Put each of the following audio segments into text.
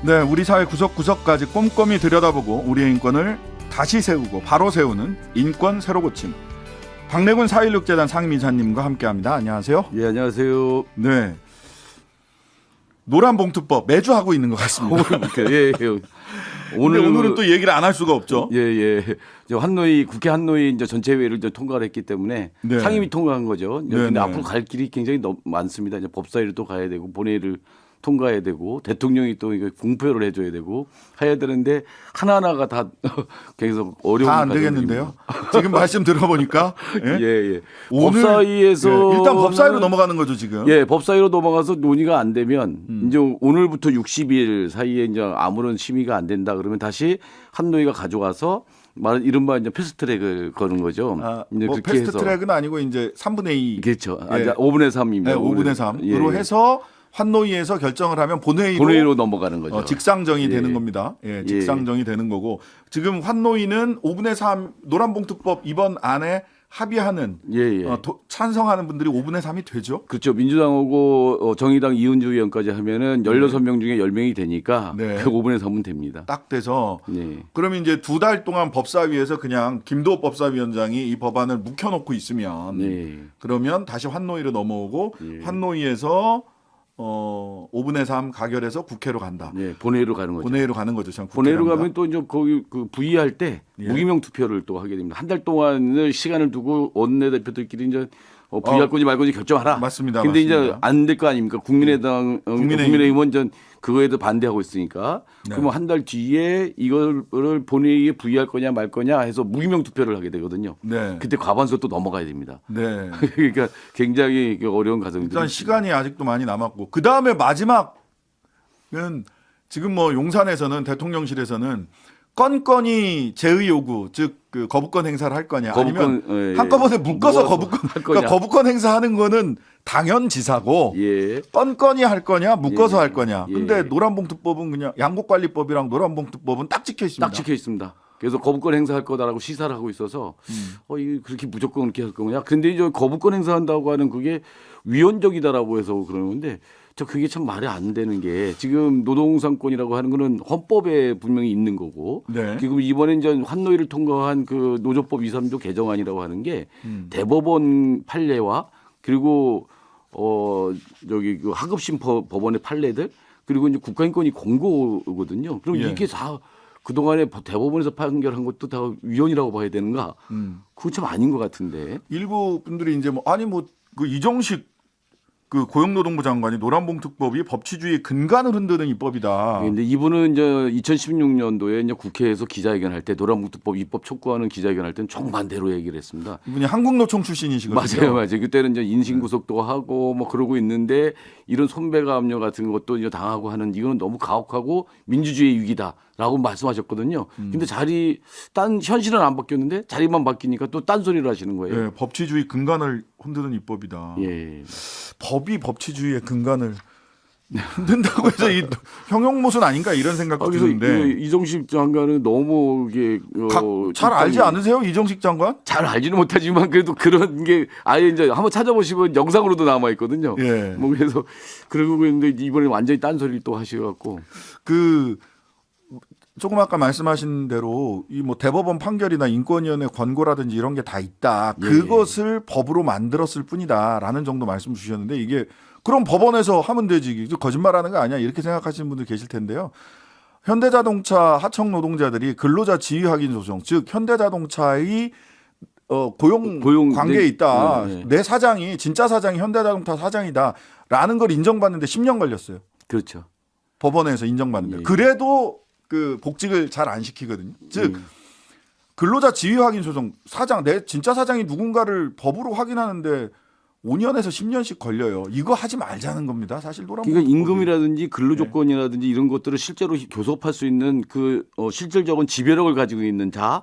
네, 우리 사회 구석구석까지 꼼꼼히 들여다보고 우리의 인권을 다시 세우고 바로 세우는 인권 새로 고침. 박래군 4.16재단 상임이사님과 함께합니다. 안녕하세요. 예, 안녕하세요. 네, 노란봉투법 매주 하고 있는 것 같습니다. 예, 예. 오늘은 또 얘기를 안 할 수가 없죠. 예, 예. 국회 한노위 이제 전체회의를 이제 통과를 했기 때문에 네. 상임위 통과한 거죠. 네, 근데 네. 앞으로 갈 길이 굉장히 많습니다. 이제 법사위를 또 가야 되고 본회의를 통과해야 되고 대통령이 또 이거 공표를 해줘야 되고 해야 되는데 하나하나가 다 계속 어려운 다 안 되겠는데요. 지금 말씀 들어보니까 예, 예. 오늘, 법사위에서 예, 일단 법사위로 넘어가는 거죠 지금. 예, 법사위로 넘어가서 논의가 안 되면 이제 오늘부터 60일 사이에 이제 아무런 심의가 안 된다 그러면 다시 한노위가 가져가서 이른바 이제 패스트트랙을 거는 거죠. 이제 뭐 그렇게 패스트트랙은 아니고 이제 3분의 2. 그렇죠. 예. 5분의 3입니다. 네, 5분의 3으로 예. 해서 환노위에서 결정을 하면 본회의로 넘어가는 거죠. 직상정이 예. 되는 겁니다. 예, 직상정이 되는 거고 지금 환노위는 5분의 3 노란봉투법 이번 안에 합의하는 찬성하는 분들이 5분의 3이 되죠. 그렇죠. 민주당하고 정의당 이은주 의원까지 하면은 16명 중에 10명이 되니까 네. 그 5분의 3은 됩니다. 딱 돼서 네. 그러면 이제 2달 동안 법사위에서 그냥 김도호 법사위원장이 이 법안을 묵혀놓고 있으면 네. 그러면 다시 환노위로 넘어오고 환노위에서 5분의 3 가결해서 국회로 간다. 네, 본회의로 가는 거죠. 본회의로 가는 거죠. 참 본회의로 국회랍니다. 가면 또 이제 거기 그 부의할 때 예. 무기명 투표를 또 하게 됩니다. 한 달 동안을 시간을 두고 원내대표들끼리 이제 부의할 건지 말 건지 결정하라. 맞습니다. 근데 맞습니다. 이제 안 될 거 아닙니까? 국민의힘은 전 그거에도 반대하고 있으니까. 네. 그러면 한 달 뒤에 이거를 본회의에 부의할 거냐 말 거냐 해서 무기명 투표를 하게 되거든요. 네. 그때 과반수 또 넘어가야 됩니다. 네. 그러니까 굉장히 어려운 과정이죠. 일단 시간이 아직도 많이 남았고 그 다음에 마지막은 지금 뭐 용산에서는 대통령실에서는 건건이 제의 요구 즉 그 거부권 행사를 할 거냐 아니면 한꺼번에 묶어서 거부권 그러니까 거부권 행사하는 거는 당연지사고 예. 건건이 할 거냐 묶어서 할 거냐. 예. 근데 노란봉투법은 그냥 양곡관리법이랑 노란봉투법은 딱 찍혀 있습니다. 딱 찍혀 있습니다. 그래서 거부권 행사할 거다라고 시사를 하고 있어서 이게 그렇게 무조건 그렇게 할 거냐. 근데 이제 거부권 행사한다고 하는 그게 위헌적이다라고 해서 그러는 건데 저 그게 참 말이 안 되는 게 지금 노동상권이라고 하는 거는 헌법에 분명히 있는 거고 네. 그리고 이번에 이제 환노위를 통과한 그 노조법 2, 3조 개정안이라고 하는 게 대법원 판례와 그리고 저기 그 하급심 법원의 판례들 그리고 이제 국가인권위 권고거든요. 그럼 예. 이게 다 그동안에 대법원에서 판결한 것도 다 위헌이라고 봐야 되는가? 그건 참 아닌 것 같은데. 일부 분들이 이제 그 이정식 그 고용노동부 장관이 노란봉투법이 법치주의 근간을 흔드는 입법이다. 그런데 이분은 이제 2016년도에 이제 국회에서 기자회견할 때 노란봉투법 입법 촉구하는 기자회견할 때는 정반대로 얘기를 했습니다. 이분이 한국노총 출신이시거든요. 맞아요. 그때는 이제 인신구속도 하고 뭐 그러고 있는데 이런 손배가압류 같은 것도 이제 당하고 하는 이거는 너무 가혹하고 민주주의 위기다라고 말씀하셨거든요. 근데 현실은 안 바뀌었는데 자리만 바뀌니까 또 딴소리를 하시는 거예요. 네, 법치주의 근간을 흔드는 입법이다. 예. 법이 법치주의의 근간을 흔든다고 해서 이 형용모순 아닌가 이런 생각도 드는데 이정식 장관은 너무 이게 잘 알지 않으세요? 이정식 장관? 잘 알지는 못하지만 그래도 그런 게 아예 이제 한번 찾아보시면 영상으로도 남아 있거든요. 예. 뭐 그래서 그러고 있는데 이번에 완전히 딴소리를 또 하셔갖고 조금 아까 말씀하신 대로 이 뭐 대법원 판결이나 인권위원회 권고라든지 이런 게 다 있다. 그것을 법으로 만들었을 뿐이다라는 정도 말씀 주셨는데 이게 그럼 법원에서 하면 되지. 거짓말하는 거 아니야. 이렇게 생각하시는 분들 계실 텐데요. 현대자동차 하청 노동자들이 근로자 지위 확인 소송, 즉 현대자동차의 고용 관계에 있다. 내 사장이 진짜 사장이 현대자동차 사장이다라는 걸 인정받는데 10년 걸렸어요. 그렇죠. 법원에서 인정받는데 그래도 그 복직을 잘 안 시키거든요. 즉 근로자 지위 확인 소송 내 진짜 사장이 누군가를 법으로 확인하는데 5년에서 10년씩 걸려요. 이거 하지 말자는 겁니다. 사실 그러니까 임금이라든지 근로조건이라든지 이런 것들을 실제로 교섭할 수 있는 그 실질적인 지배력을 가지고 있는 자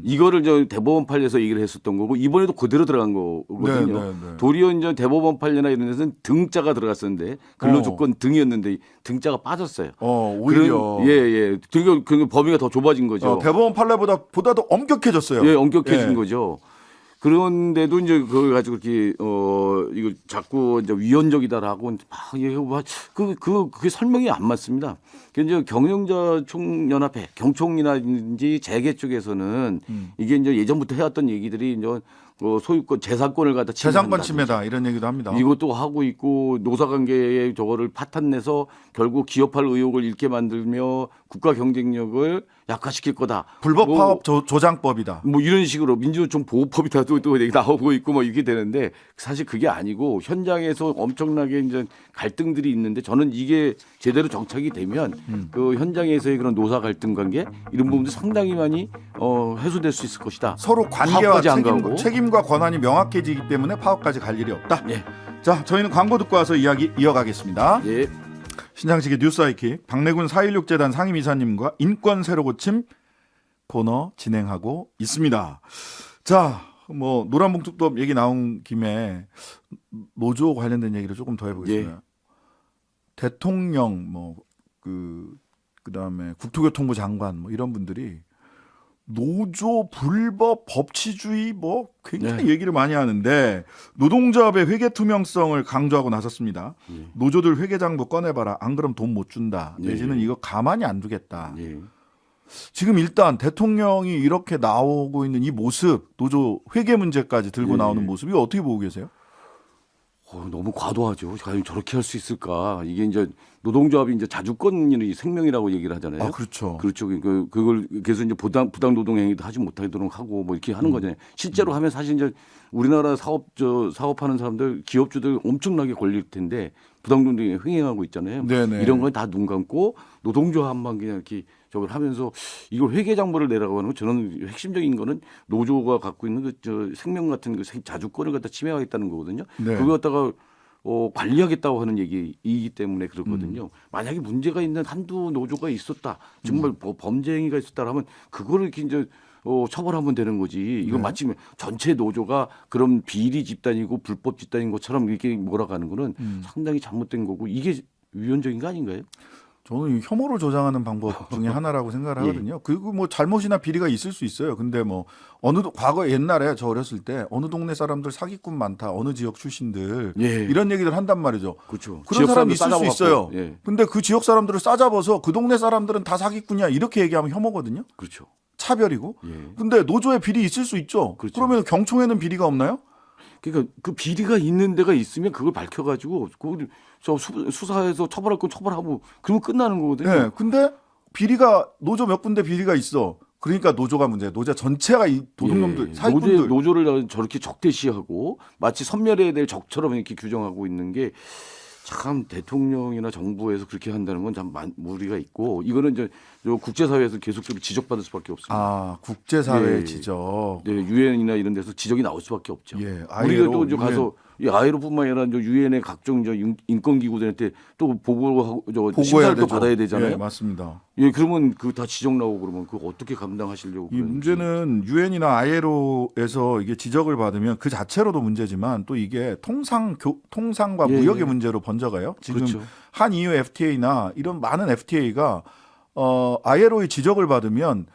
이거를 저 대법원 판례에서 얘기를 했었던 거고 이번에도 그대로 들어간 거거든요. 네. 도리어 이제 대법원 판례나 이런 데서는 등자가 들어갔었는데 근로조건 등이었는데 등자가 빠졌어요. 오히려 예. 그 범위가 더 좁아진 거죠. 대법원 판례보다도 엄격해졌어요. 예, 엄격해진 거죠. 그런데도 이제 그걸 가지고 이렇게 이거 자꾸 이제 위헌적이다라고 막 그게 설명이 안 맞습니다. 이제 경영자 총연합회, 경총이라든지 재계 쪽에서는 이게 이제 예전부터 해왔던 얘기들이 이제 소유권 재산권을 갖다 재산권 침해한다든지 침해다 이런 얘기도 합니다. 이것도 하고 있고 노사관계에 저거를 파탄내서 결국 기업할 의혹을 잃게 만들며 국가 경쟁력을 약화시킬 거다. 불법 뭐 파업 조장법이다. 뭐 이런 식으로 민주노총 보호법이다 또 얘기 나오고 있고 뭐 이렇게 되는데 사실 그게 아니고 현장에서 엄청나게 이제 갈등들이 있는데 저는 이게 제대로 정착이 되면 그 현장에서의 그런 노사 갈등 관계 이런 부분도 상당히 많이 해소될 수 있을 것이다. 서로 관계와 파업까지 안 가고. 책임과 권한이 명확해지기 때문에 파업까지 갈 일이 없다. 예. 자, 저희는 광고 듣고 와서 이야기 이어가겠습니다. 예. 신장식의 뉴스 아이킥 박래군 4.16재단 상임이사님과 인권 새로 고침 코너 진행하고 있습니다. 자, 뭐 노란봉투법 얘기 나온 김에 노조 관련된 얘기를 조금 더 해보겠습니다. 예. 대통령 그다음에 국토교통부 장관 뭐 이런 분들이 노조 불법 법치주의 뭐 굉장히 얘기를 많이 하는데 노동조합의 회계 투명성을 강조하고 나섰습니다. 노조들 회계장부 꺼내봐라. 안 그럼 돈 못 준다. 내지는 이거 가만히 안 두겠다. 지금 일단 대통령이 이렇게 나오고 있는 이 모습, 노조 회계 문제까지 들고 나오는 모습, 이거 어떻게 보고 계세요? 너무 과도하죠. 과연 저렇게 할 수 있을까? 이게 이제 노동조합이 이제 자주권이 생명이라고 얘기를 하잖아요. 아, 그렇죠. 그렇죠. 그걸 계속 이제 부당 노동 행위도 하지 못하도록 하고 뭐 이렇게 하는 거잖아요. 실제로 하면 사실 이제 우리나라 사업하는 사람들, 기업주들 엄청나게 걸릴 텐데 부당 노동이 횡행하고 있잖아요. 네네. 이런 건 다 눈 감고 노동조합만 그냥 이렇게 저걸 하면서 이걸 회계장부를 내라고 하는 거 저는 핵심적인 거는 노조가 갖고 있는 저 생명 같은 그 자주권을 갖다 침해하겠다는 거거든요. 네. 그걸 갖다가 관리하겠다고 하는 얘기이기 때문에 그렇거든요. 만약에 문제가 있는 한두 노조가 있었다, 정말 범죄 행위가 있었다라면 그거를 이렇게 이제 처벌하면 되는 거지. 이거 마치 전체 노조가 그런 비리 집단이고 불법 집단인 것처럼 이렇게 몰아가는 거는 상당히 잘못된 거고 이게 위헌적인 거 아닌가요? 저는 혐오를 조장하는 방법 중에 하나라고 생각을 하거든요. 그리고 뭐 잘못이나 비리가 있을 수 있어요. 근데 뭐 과거 옛날에 저 어렸을 때 어느 동네 사람들 사기꾼 많다, 어느 지역 출신들 이런 얘기들 한단 말이죠. 그렇죠. 그런 사람이 있을 수 있어요. 예. 근데 그 지역 사람들을 싸잡아서 그 동네 사람들은 다 사기꾼이야 이렇게 얘기하면 혐오거든요. 그렇죠. 차별이고. 예. 근데 노조에 비리 있을 수 있죠. 그렇죠. 그러면 경총에는 비리가 없나요? 그러니까 그 비리가 있는 데가 있으면 그걸 밝혀가지고 그걸 저 수사해서 처벌할 건 처벌하고 그러면 끝나는 거거든요. 네. 근데 비리가 노조 몇 군데 비리가 있어. 그러니까 노조가 문제야. 노조 전체가 이 도둑놈들, 사기꾼들. 노조를 저렇게 적대시하고 마치 섬멸해야 될 적처럼 이렇게 규정하고 있는 게 참 대통령이나 정부에서 그렇게 한다는 건 참 무리가 있고 이거는 이제 국제사회에서 계속적으로 지적받을 수밖에 없습니다. 아, 국제사회 예. 지적. 네, 유엔이나 이런 데서 지적이 나올 수밖에 없죠. 예, 우리가 또 이제 가서 이 아이로뿐만 아니라 유엔의 각종 인권기구들한테 또 보고하고 심사를 또 받아야 되잖아요. 예, 맞습니다. 예, 그러면 그 다 지적 나오고 그러면 그거 어떻게 감당하시려고? 이 그러는지. 문제는 유엔이나 ILO에서 이게 지적을 받으면 그 자체로도 문제지만 또 이게 통상과 무역의 문제로 번져가요. 지금 그렇죠. 한 EU FTA나 이런 많은 FTA가 ILO의 지적을 받으면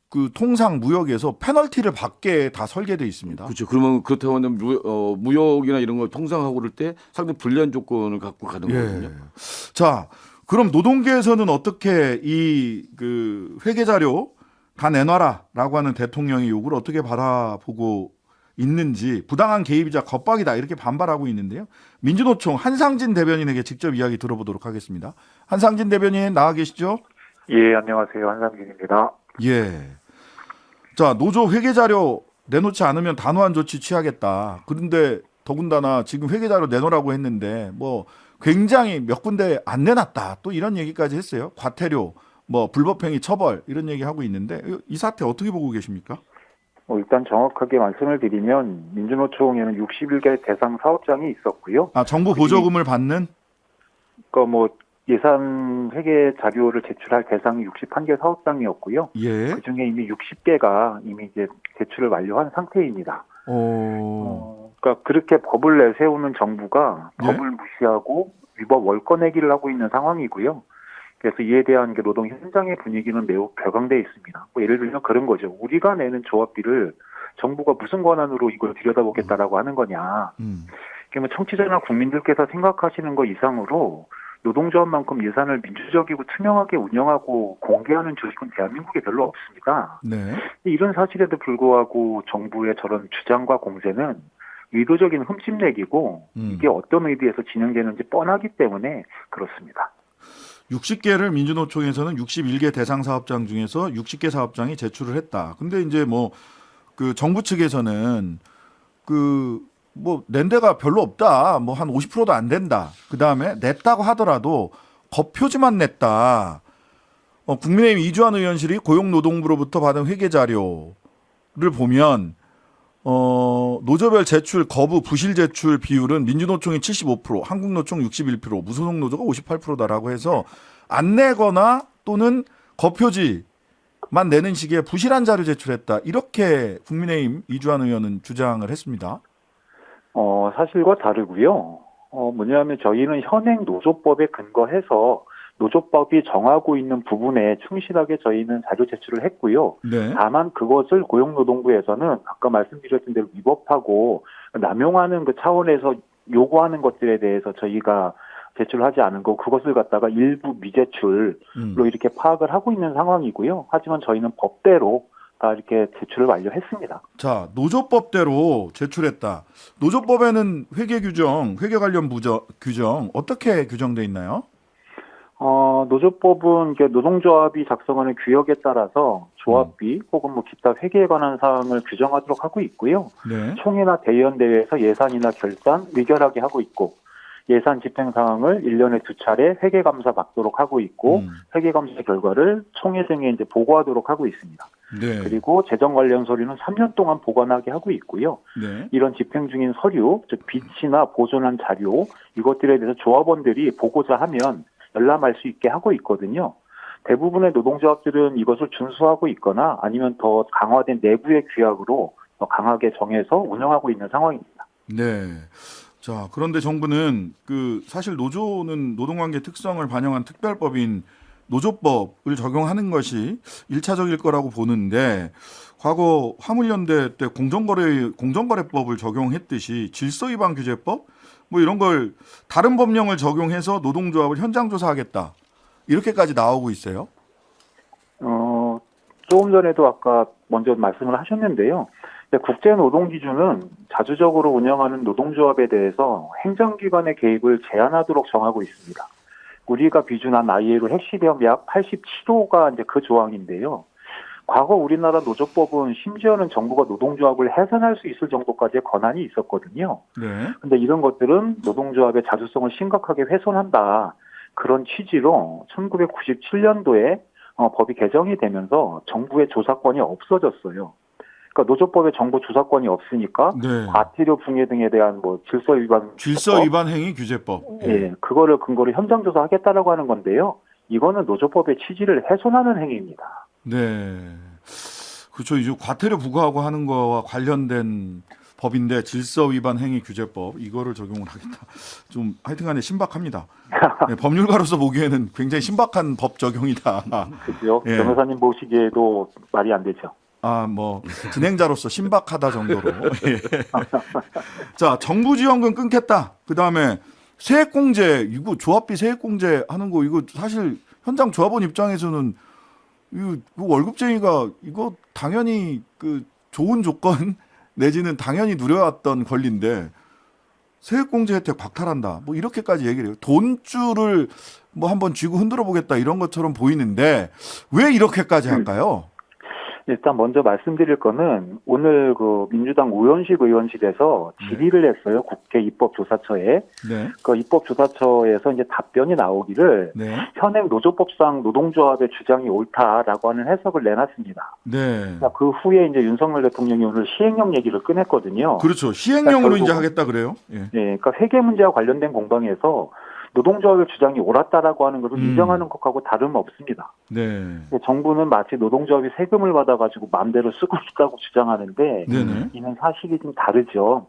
그 통상 무역에서 페널티를 받게 다 설계돼 있습니다. 그렇죠. 그러면 그렇다고 하면 무역이나 이런 걸 통상하고 그럴 때 상당히 불리한 조건을 갖고 가는 거거든요. 자, 그럼 노동계에서는 어떻게 이 그 회계 자료 다 내놔라라고 하는 대통령의 요구를 어떻게 바라보고 있는지 부당한 개입이자 겁박이다 이렇게 반발하고 있는데요. 민주노총 한상진 대변인에게 직접 이야기 들어보도록 하겠습니다. 한상진 대변인 나와 계시죠? 예, 안녕하세요. 한상진입니다. 예. 자, 노조 회계 자료 내놓지 않으면 단호한 조치 취하겠다. 그런데 더군다나 지금 회계 자료 내놓으라고 했는데 뭐 굉장히 몇 군데 안 내놨다. 또 이런 얘기까지 했어요. 과태료, 뭐 불법행위 처벌 이런 얘기 하고 있는데 이 사태 어떻게 보고 계십니까? 일단 정확하게 말씀을 드리면 민주노총에는 61개 대상 사업장이 있었고요. 아, 정부 보조금을 받는? 그러니까 뭐 예산 회계 자료를 제출할 대상이 61개 사업장이었고요. 예. 그 중에 이미 60개가 이미 이제 제출을 완료한 상태입니다. 그러니까 그렇게 법을 내세우는 정부가 예? 법을 무시하고 위법 월권내기를 하고 있는 상황이고요. 그래서 이에 대한 게 노동 현장의 분위기는 매우 격앙돼 있습니다. 뭐 예를 들면 그런 거죠. 우리가 내는 조합비를 정부가 무슨 권한으로 이걸 들여다보겠다라고 하는 거냐. 그러면 청취자나 국민들께서 생각하시는 것 이상으로 노동조합만큼 예산을 민주적이고 투명하게 운영하고 공개하는 조직은 대한민국에 별로 없습니다. 네. 이런 사실에도 불구하고 정부의 저런 주장과 공세는 의도적인 흠집내기고 이게 어떤 의도에서 진행되는지 뻔하기 때문에 그렇습니다. 60개를 민주노총에서는 61개 대상 사업장 중에서 60개 사업장이 제출을 했다. 근데 이제 뭐 그 정부 측에서는 낸 데가 별로 없다. 뭐 한 50%도 안 된다. 그다음에 냈다고 하더라도 겉표지만 냈다. 국민의힘 이주환 의원실이 고용노동부로부터 받은 회계 자료를 보면 노조별 제출 거부 부실 제출 비율은 민주노총이 75%, 한국노총 61%, 무소속 노조가 58%다라고 해서 안 내거나 또는 겉표지만 내는 식의 부실한 자료 제출했다. 이렇게 국민의힘 이주환 의원은 주장을 했습니다. 사실과 다르고요. 뭐냐면 저희는 현행 노조법에 근거해서 노조법이 정하고 있는 부분에 충실하게 저희는 자료 제출을 했고요. 네. 다만 그것을 고용노동부에서는 아까 말씀드렸던 대로 위법하고 남용하는 그 차원에서 요구하는 것들에 대해서 저희가 제출하지 않은 거 그것을 갖다가 일부 미제출로 이렇게 파악을 하고 있는 상황이고요. 하지만 저희는 법대로 다 이렇게 제출을 완료했습니다. 자, 노조법대로 제출했다. 노조법에는 회계 규정, 회계 관련 규정 어떻게 규정돼 있나요? 노조법은 이게 노동조합이 작성하는 규역에 따라서 조합비 혹은 뭐 기타 회계에 관한 사항을 규정하도록 하고 있고요. 네. 총회나 대의원대회에서 예산이나 결산 의결하게 하고 있고 예산 집행 사항을 1년에 2차례 회계감사 받도록 하고 있고 회계감사 결과를 총회 등에 이제 보고하도록 하고 있습니다. 네. 그리고 재정 관련 서류는 3년 동안 보관하게 하고 있고요. 네. 이런 집행 중인 서류, 즉 빚이나 보존한 자료 이것들에 대해서 조합원들이 보고자 하면 열람할 수 있게 하고 있거든요. 대부분의 노동조합들은 이것을 준수하고 있거나 아니면 더 강화된 내부의 규약으로 더 강하게 정해서 운영하고 있는 상황입니다. 네. 자, 그런데 정부는 사실 노조는 노동관계 특성을 반영한 특별법인 노조법을 적용하는 것이 1차적일 거라고 보는데 과거 화물연대 때 공정거래법을 적용했듯이 질서위반규제법 뭐 이런 걸 다른 법령을 적용해서 노동조합을 현장 조사하겠다. 이렇게까지 나오고 있어요. 조금 전에도 아까 먼저 말씀을 하셨는데요. 국제노동기준은 자주적으로 운영하는 노동조합에 대해서 행정기관의 개입을 제한하도록 정하고 있습니다. 우리가 비준한 ILO 핵심협 약 87호가 이제 그 조항인데요. 과거 우리나라 노조법은 심지어는 정부가 노동조합을 해산할 수 있을 정도까지의 권한이 있었거든요. 네. 근데 이런 것들은 노동조합의 자주성을 심각하게 훼손한다. 그런 취지로 1997년도에 법이 개정이 되면서 정부의 조사권이 없어졌어요. 그러니까 노조법에 정부 조사권이 없으니까 네. 과태료 분해 등에 대한 뭐 질서 위반 행위 규제법. 예, 그거를 근거로 현장 조사하겠다라고 하는 건데요. 이거는 노조법의 취지를 훼손하는 행위입니다. 네. 그렇죠. 이제 과태료 부과하고 하는 거와 관련된 법인데 질서 위반 행위 규제법 이거를 적용을 하겠다. 좀 하여튼간에 신박합니다. 네, 법률가로서 보기에는 굉장히 신박한 법 적용이다. 그죠? 예. 변호사님 보시기에도 말이 안 되죠. 뭐 진행자로서 신박하다 정도로. 예. 자, 정부 지원금 끊겠다. 그다음에 세액공제 이거 조합비 세액공제 하는 거 이거 사실 현장 조합원 입장에서는 이거 월급쟁이가 이거 당연히 좋은 조건 내지는 당연히 누려왔던 권리인데 세액공제 혜택 박탈한다. 뭐 이렇게까지 얘기를 해요. 돈줄을 뭐 한번 쥐고 흔들어 보겠다 이런 것처럼 보이는데 왜 이렇게까지 할까요? 일단 먼저 말씀드릴 거는 오늘 그 민주당 우현식 의원실에서 질의를 했어요. 국회 입법조사처에. 네. 그 입법조사처에서 이제 답변이 나오기를 네. 현행 노조법상 노동조합의 주장이 옳다라고 하는 해석을 내놨습니다. 네. 그 후에 이제 윤석열 대통령이 오늘 시행령 얘기를 꺼냈거든요. 그렇죠. 시행령으로 그러니까 이제 하겠다 그래요. 예. 네, 그러니까 회계 문제와 관련된 공방에서 노동조합의 주장이 옳았다라고 하는 것을 인정하는 것하고 다름없습니다. 네. 정부는 마치 노동조합이 세금을 받아가지고 마음대로 쓰고 있다고 주장하는데 네네. 이는 사실이 좀 다르죠.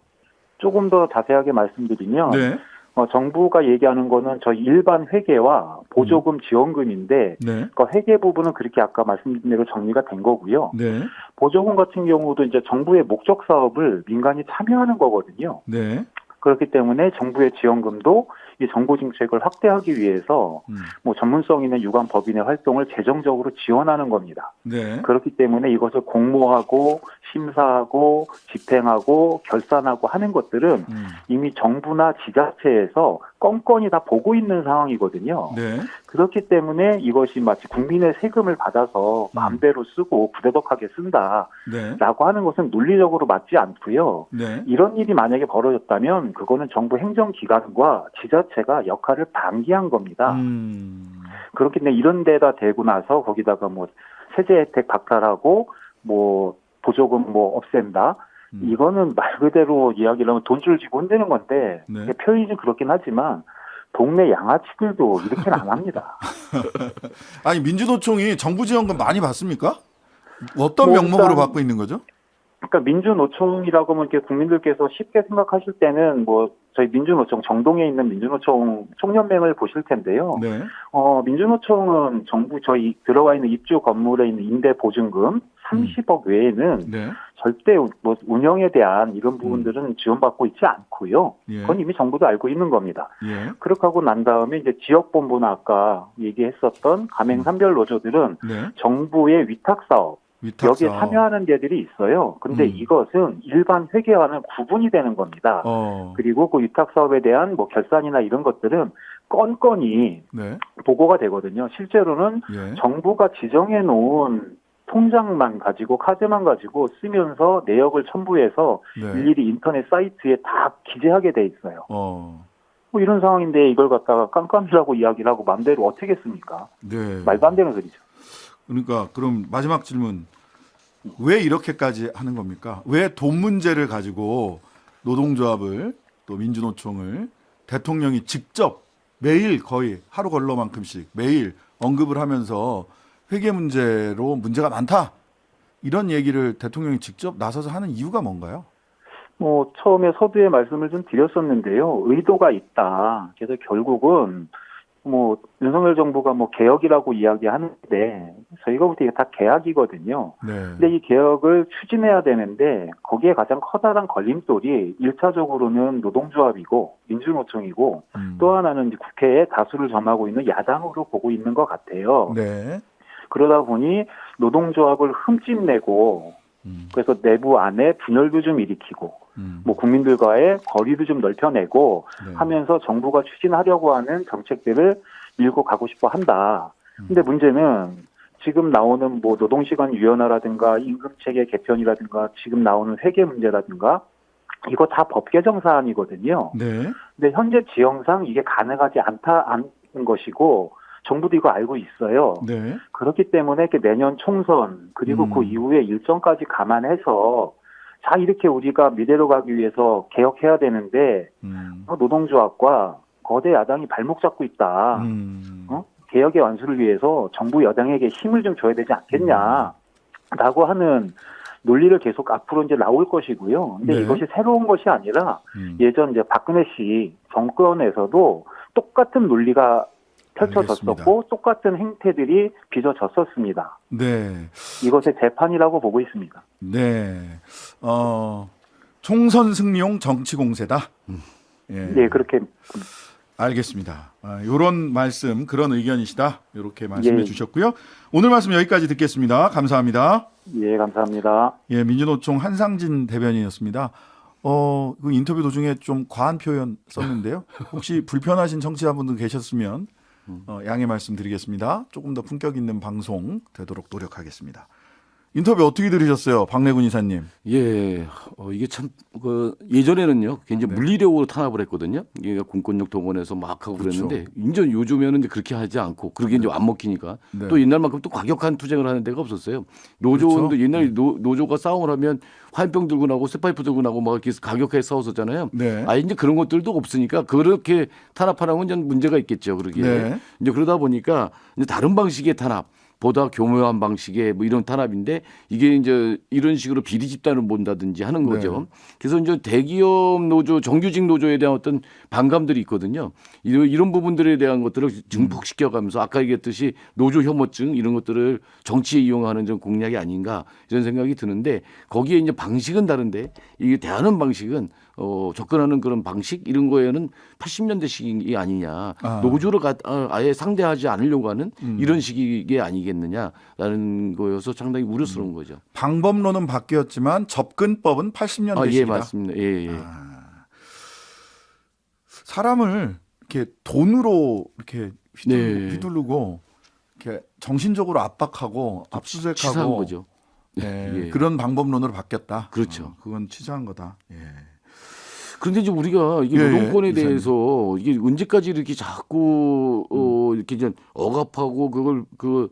조금 더 자세하게 말씀드리면 네. 정부가 얘기하는 거는 저희 일반 회계와 보조금 지원금인데 네. 그 회계 부분은 그렇게 아까 말씀드린 대로 정리가 된 거고요. 네. 보조금 같은 경우도 이제 정부의 목적 사업을 민간이 참여하는 거거든요. 네. 그렇기 때문에 정부의 지원금도 이 정보 정책을 확대하기 위해서 뭐 전문성 있는 유관 법인의 활동을 재정적으로 지원하는 겁니다. 네. 그렇기 때문에 이것을 공모하고 심사하고 집행하고 결산하고 하는 것들은 이미 정부나 지자체에서 건건히 다 보고 있는 상황이거든요. 네. 그렇기 때문에 이것이 마치 국민의 세금을 받아서 마음대로 쓰고 부대덕하게 쓴다라고 네. 하는 것은 논리적으로 맞지 않고요. 네. 이런 일이 만약에 벌어졌다면 그거는 정부 행정기관과 지자체가 역할을 방기한 겁니다. 그렇기 때문에 이런 데다 대고 나서 거기다가 뭐 세제 혜택 박탈하고 뭐 보조금 뭐 없앤다. 이거는 말 그대로 이야기를 하면 돈줄 쥐고 흔드는 건데 네. 표현이 좀 그렇긴 하지만 동네 양아치들도 이렇게는 안 합니다. 아니 민주노총이 정부 지원금 많이 받습니까? 어떤 뭐 명목으로 일단 받고 있는 거죠? 그러니까 민주노총이라고 하면 이렇게 국민들께서 쉽게 생각하실 때는 뭐 저희 민주노총 정동에 있는 민주노총 총연맹을 보실 텐데요. 네. 민주노총은 정부 저희 들어와 있는 입주 건물에 있는 임대 보증금 30억 외에는 네. 절대 뭐 운영에 대한 이런 부분들은 지원받고 있지 않고요. 예. 그건 이미 정부도 알고 있는 겁니다. 예. 그렇게 하고 난 다음에 이제 지역본부나 아까 얘기했었던 가맹 산별 노조들은 네. 정부의 위탁 사업 위탁 여기에 사업. 참여하는 데들이 있어요. 근데 이것은 일반 회계와는 구분이 되는 겁니다. 그리고 그 위탁 사업에 대한 뭐 결산이나 이런 것들은 건건이 네. 보고가 되거든요. 실제로는 예. 정부가 지정해 놓은 통장만 가지고 카드만 가지고 쓰면서 내역을 첨부해서 네. 일일이 인터넷 사이트에 다 기재하게 돼 있어요. 뭐 이런 상황인데 이걸 갖다가 깜깜이라고 이야기를 하고 마음대로 어떻게 했습니까? 네. 말도 안 되는 소리죠. 그러니까 그럼 마지막 질문. 왜 이렇게까지 하는 겁니까? 왜 돈 문제를 가지고 노동조합을 또 민주노총을 대통령이 직접 매일 거의 하루 걸러만큼씩 매일 언급을 하면서 회계 문제로 문제가 많다. 이런 얘기를 대통령이 직접 나서서 하는 이유가 뭔가요? 뭐 처음에 서두에 말씀을 좀 드렸었는데요. 의도가 있다. 그래서 결국은 뭐 윤석열 정부가 뭐 개혁이라고 이야기하는데 저희가 볼 때 이게 다 개혁이거든요. 네. 근데 이 개혁을 추진해야 되는데 거기에 가장 커다란 걸림돌이 1차적으로는 노동조합이고 민주노총이고 또 하나는 이제 국회에 다수를 점하고 있는 야당으로 보고 있는 것 같아요. 네. 그러다 보니 노동조합을 흠집내고 그래서 내부 안에 분열도 좀 일으키고 뭐 국민들과의 거리도 좀 넓혀내고 네. 하면서 하면서 정부가 추진하려고 하는 정책들을 밀고 가고 싶어 한다. 근데 문제는 지금 나오는 뭐 노동시간 유연화라든가 임금체계 개편이라든가 지금 나오는 회계 문제라든가 이거 다 법 개정 사안이거든요. 네. 근데 현재 지형상 이게 가능하지 않는 것이고 정부도 이거 알고 있어요. 네. 그렇기 때문에 이렇게 내년 총선 그리고 그 이후에 일정까지 감안해서 자 이렇게 우리가 미래로 가기 위해서 개혁해야 되는데 노동조합과 거대 야당이 발목 잡고 있다. 개혁의 완수를 위해서 정부 여당에게 힘을 좀 줘야 되지 않겠냐라고 하는 논리를 계속 앞으로 이제 나올 것이고요. 근데 네. 이것이 새로운 것이 아니라 예전 이제 박근혜 씨 정권에서도 똑같은 논리가 펼쳐졌었고 알겠습니다. 똑같은 행태들이 빚어졌었습니다. 네. 이것의 재판이라고 보고 있습니다. 네. 총선 승리용 정치 공세다. 예. 네, 그렇게 알겠습니다. 이런 말씀, 그런 의견이시다. 이렇게 말씀해 예. 주셨고요. 오늘 말씀 여기까지 듣겠습니다. 감사합니다. 예, 감사합니다. 예, 민주노총 한상진 대변인이었습니다. 그 인터뷰 도중에 좀 과한 표현 썼는데요. 혹시 불편하신 청취자분들 계셨으면 양해 말씀드리겠습니다. 조금 더 품격 있는 방송 되도록 노력하겠습니다. 인터뷰 어떻게 들으셨어요, 박래군 이사님? 예, 이게 참 예전에는요 굉장히 물리력으로 탄압을 했거든요. 이게 공권력 동원해서 막 하고 그렇죠. 그랬는데 이제 요즘에는 이제 그렇게 하지 않고 그러게 이제 안 먹히니까 네. 또 옛날만큼 또 과격한 투쟁을 하는 데가 없었어요. 노조원도 그렇죠. 옛날에 노조가 싸움을 하면 화염병 들고 나고 쇠파이프 들고 나고 막 이렇게 과격하게 싸웠었잖아요. 네. 이제 그런 것들도 없으니까 그렇게 탄압하는 건 좀 문제가 있겠죠. 그러기에 네. 이제 그러다 보니까 이제 다른 방식의 탄압. 보다 교묘한 방식의 뭐 이런 탄압인데 이게 이제 이런 식으로 비리 집단을 본다든지 하는 거죠. 네. 그래서 이제 대기업 노조, 정규직 노조에 대한 어떤 반감들이 있거든요. 이런 부분들에 대한 것들을 증폭시켜가면서 아까 얘기했듯이 노조 혐오증 이런 것들을 정치에 이용하는 좀 공략이 아닌가 이런 생각이 드는데 거기에 이제 방식은 다른데 이게 대하는 방식은 접근하는 그런 방식 이런 거에는 80년대식이 아니냐. 노조를 아예 상대하지 않으려고 하는 이런 식이 아니겠느냐라는 거여서 상당히 우려스러운 거죠. 방법론은 바뀌었지만 접근법은 80년대식이다. 예, 맞습니다. 예, 예. 사람을 이렇게 돈으로 이렇게 네. 휘두르고 이렇게 정신적으로 압박하고 치사한 압수수색하고 거죠. 네, 예. 그런 방법론으로 바뀌었다. 그렇죠. 그건 치사한 거다. 예. 그런데 이제 우리가 이게 예, 노동권에 예, 대해서 이게 언제까지 이렇게 자꾸 이렇게 이제 억압하고 그걸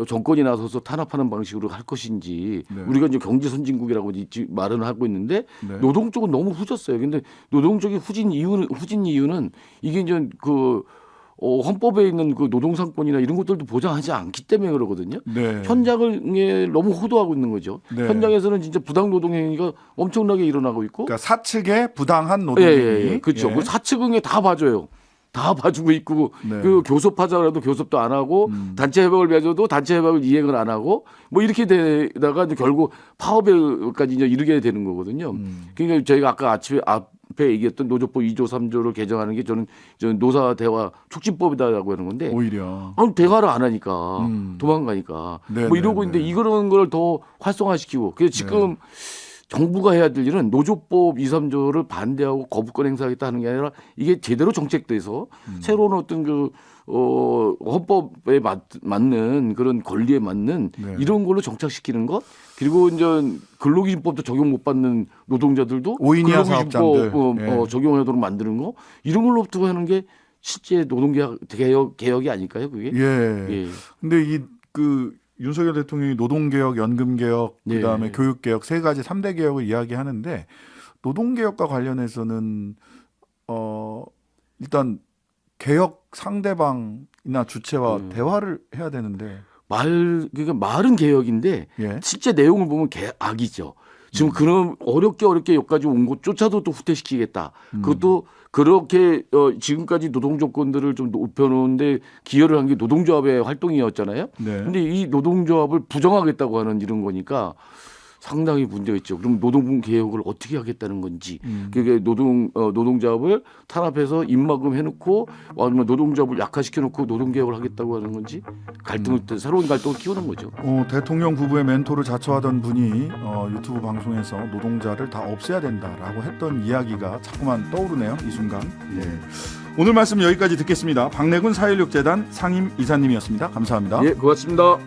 정권이 나서서 탄압하는 방식으로 할 것인지 네. 우리가 이제 경제 선진국이라고 말은 하고 있는데 네. 노동 쪽은 너무 후졌어요. 근데 노동 쪽이 후진 이유는 이게 이제 헌법에 있는 그 노동상권이나 이런 것들도 보장하지 않기 때문에 그러거든요. 네. 현장에 너무 호도하고 있는 거죠. 네. 현장에서는 진짜 부당 노동 행위가 엄청나게 일어나고 있고 그러니까 사측의 부당한 노동행위. 예. 그렇죠. 예. 그 사측응에 다 봐줘요. 다 봐주고 있고 네. 그 교섭하자라도 교섭도 안 하고 단체 협약을 맺어도 단체 협약을 이행을 안 하고 뭐 이렇게 되다가 이제 결국 파업에까지 이제 이르게 되는 거거든요. 그러니까 저희가 아까 앞에 얘기했던 노조법 2조 3조를 개정하는 게 저는 노사 대화 촉진법이다라고 하는 건데 오히려 아니 대화를 안 하니까 도망가니까 네, 뭐 이러고 네, 있는데 네. 이런 걸 더 활성화시키고 그래서 지금 정부가 해야 될 일은 노조법 2, 3조를 반대하고 거부권 행사하겠다 하는 게 아니라 이게 제대로 정책돼서 새로운 어떤 헌법에 맞는 그런 권리에 맞는 네. 이런 걸로 정착시키는 것 그리고 이제 근로기준법도 적용 못 받는 노동자들도 5인 이하 근로기준법 사업자들. 예. 적용하도록 만드는 거 이런 걸로부터 하는 게 실제 노동개혁이 아닐까요? 그게? 예. 예. 근데 윤석열 대통령이 노동개혁, 연금개혁, 네. 그다음에 교육개혁 세 가지 3대 개혁을 이야기하는데 노동개혁과 관련해서는 일단 개혁 상대방이나 주체와 대화를 해야 되는데 그러니까 말은 개혁인데 예. 실제 내용을 보면 악이죠. 지금 그런 어렵게 여기까지 온 것조차도 또 후퇴시키겠다. 그것도 그렇게 지금까지 노동 조건들을 좀 높여놓는데 기여를 한 게 노동조합의 활동이었잖아요. 네. 근데 이 노동조합을 부정하겠다고 하는 이런 거니까 상당히 문제가 있죠. 그럼 노동 개혁을 어떻게 하겠다는 건지. 그게 노동조합을 탄압해서 입막음 해놓고 아니면 노동조합을 약화시켜놓고 노동 개혁을 하겠다고 하는 건지 새로운 갈등을 키우는 거죠. 대통령 부부의 멘토를 자처하던 분이 유튜브 방송에서 노동자를 다 없애야 된다라고 했던 이야기가 자꾸만 떠오르네요. 이 순간. 예. 오늘 말씀 여기까지 듣겠습니다. 박래군 4.16재단 상임 이사님이었습니다. 감사합니다. 예, 고맙습니다.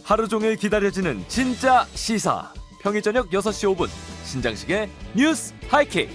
하루 종일 기다려지는 진짜 시사. 평일 저녁 6시 5분 신장식의 뉴스 하이킥.